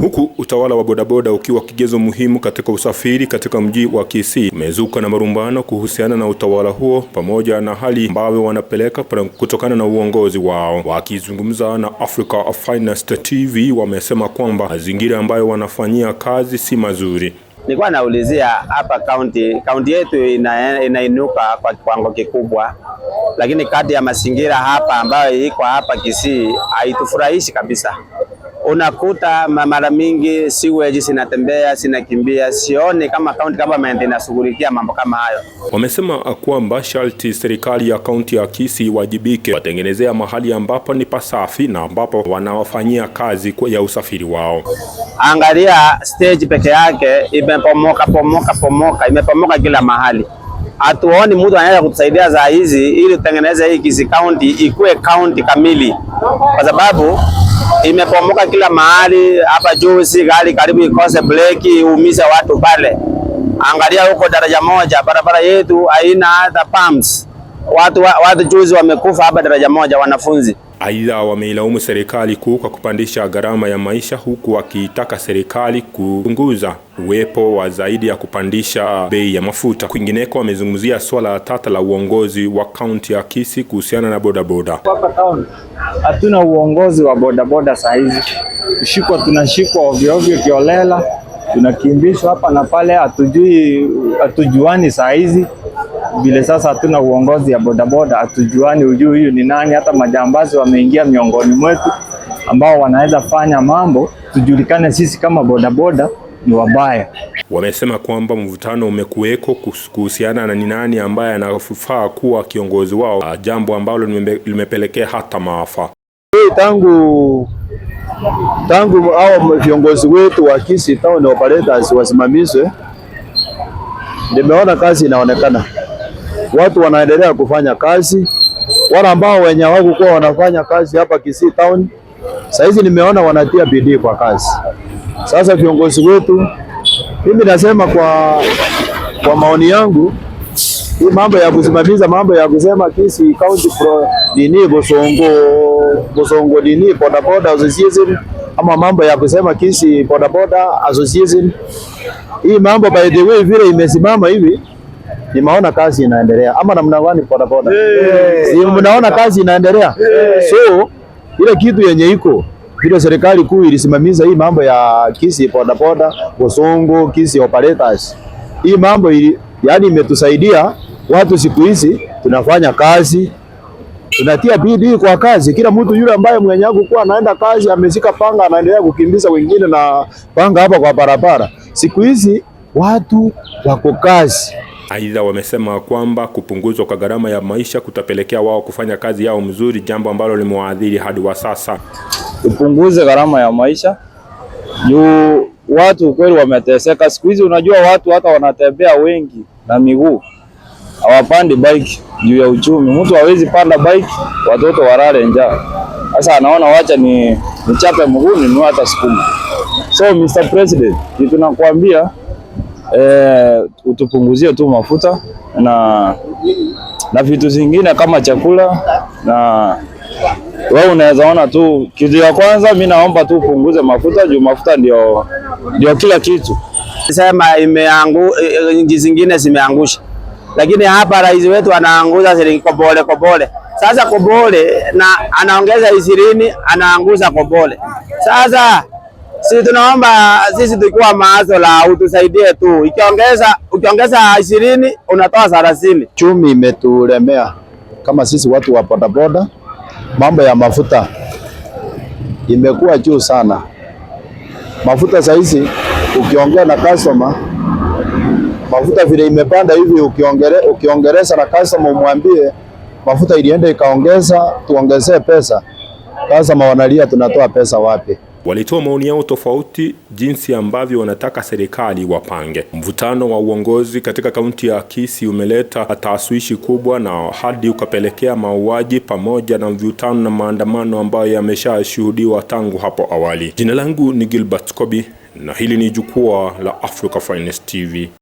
Huku utawala wa bodaboda ukiwa kigezo muhimu katika usafiri katika mji wa KISII, umezuka na marumbano kuhusiana na utawala huo pamoja na hali ambayo wanapeleka kutokana na uongozi wao. Wakizungumza na Africa Finest TV, wamesema kwamba mazingira ambayo wanafanyia kazi si mazuri. Nilikuwa naulizia hapa kaunti yetu inainuka kwa kiwango kikubwa, lakini kati ya mazingira hapa ambayo iko hapa KISII haitufurahishi kabisa. Unakuta mara mingi sewage sinatembea, sinakimbia, sioni kama county government inashughulikia mambo kama hayo. Wamesema kwamba sharti serikali ya kaunti ya KISII wajibike watengenezea mahali ambapo ni pasafi na ambapo wanawafanyia kazi ya usafiri wao. Angalia stage peke yake imepomoka kila mahali. Hatuoni mtu anaweza kutusaidia za hizi ili tutengeneze hii KISII county ikuwe county kamili, kwa sababu imepomoka kila mahali. Hapa juzi gari karibu ikose breki uumize watu pale. Angalia huko daraja moja, barabara yetu haina hata pumps. Watu juzi wamekufa hapa daraja moja, wanafunzi. Aidha, wameilaumu serikali kuu kwa kupandisha gharama ya maisha, huku wakitaka serikali kupunguza uwepo wa zaidi ya kupandisha bei ya mafuta. Kwingineko, wamezungumzia swala tata la uongozi wa kaunti ya KISII kuhusiana na bodaboda. Hapa town hatuna uongozi wa bodaboda saa hizi. Tunashikwa ovyo ovyo kiolela, tunakimbishwa hapa na pale, hatujuani saa hizi. Vile sasa hatuna uongozi ya bodaboda, hatujuani ujui huyu ni nani. Hata majambazi wameingia miongoni mwetu ambao wanaweza fanya mambo tujulikane sisi kama bodaboda ni wabaya. Wamesema kwamba mvutano umekuweko kuhusiana na ni nani ambaye anafaa kuwa kiongozi wao, jambo ambalo limepelekea hata maafa. Tangu hao viongozi wetu wa KISII town operators wasimamishwe, nimeona kazi inaonekana. Watu wanaendelea kufanya kazi, wale ambao wenye hawakuwa wanafanya kazi hapa KISII town sasa hizi nimeona wanatia bidii kwa kazi. Sasa viongozi wetu, mimi nasema kwa maoni yangu, hii mambo ya kusimamiza mambo ya kusema KISII county Bosongo Bodaboda Association, ama mambo ya kusema KISII Bodaboda Association, hii mambo by the way vile imesimama hivi, nimeona kazi inaendelea. Ama namna gani bodaboda? Si mnaona kazi inaendelea? So ile kitu yenye iko vile serikali kuu ilisimamiza hii mambo ya KISII bodaboda, Bosongo, KISII operators, hii mambo yani imetusaidia watu. Siku hizi tunafanya kazi, tunatia bidii kwa kazi. Kila mtu yule ambaye mwenye kuwa anaenda kazi ameshika panga, anaendelea kukimbiza wengine na panga hapa kwa barabara. Siku hizi watu wako kazi. Aidha, wamesema kwamba kupunguzwa kwa gharama ya maisha kutapelekea wao kufanya kazi yao mzuri, jambo ambalo limewaadhiri hadi wa sasa. Upunguze gharama ya maisha juu watu kweli wameteseka siku hizi. Unajua watu hata wanatembea wengi na miguu, hawapandi bike juu ya uchumi. Mtu hawezi panda bike, watoto walale njaa. Sasa anaona wacha ni chape mguu ni hata sukuma. So Mr. President, tunakuambia utupunguzie tu mafuta na vitu zingine kama chakula, na wewe unaweza ona tu kitu ya kwanza, mimi naomba tu upunguze mafuta juu mafuta ndio kila kitu. Sema nchi zingine zimeangusha, lakini hapa rais wetu anaanguza shilingi kobole. Sasa kobole na anaongeza 20, anaanguza kobole. Sasa sisi tunaomba sisi tukiwa maazola utusaidie tu. Ukiongeza 20 unatoa 30. Chumi imetulemea kama sisi watu wa bodaboda. Mambo ya mafuta imekuwa juu sana. Mafuta sasa hizi ukiongea na customer, mafuta vile imepanda hivi, ukiongeleza na customer umwambie mafuta ilienda ikaongeza, tuongezee pesa, customer wanalia tunatoa pesa wapi? Walitoa maoni yao tofauti jinsi ambavyo wanataka serikali wapange. Mvutano wa uongozi katika kaunti ya KISII umeleta taswishi kubwa na hadi ukapelekea mauaji pamoja na mvutano na maandamano ambayo yameshashuhudiwa tangu hapo awali. Jina langu ni Gilbert Kobi na hili ni jukwaa la Africa Finest TV.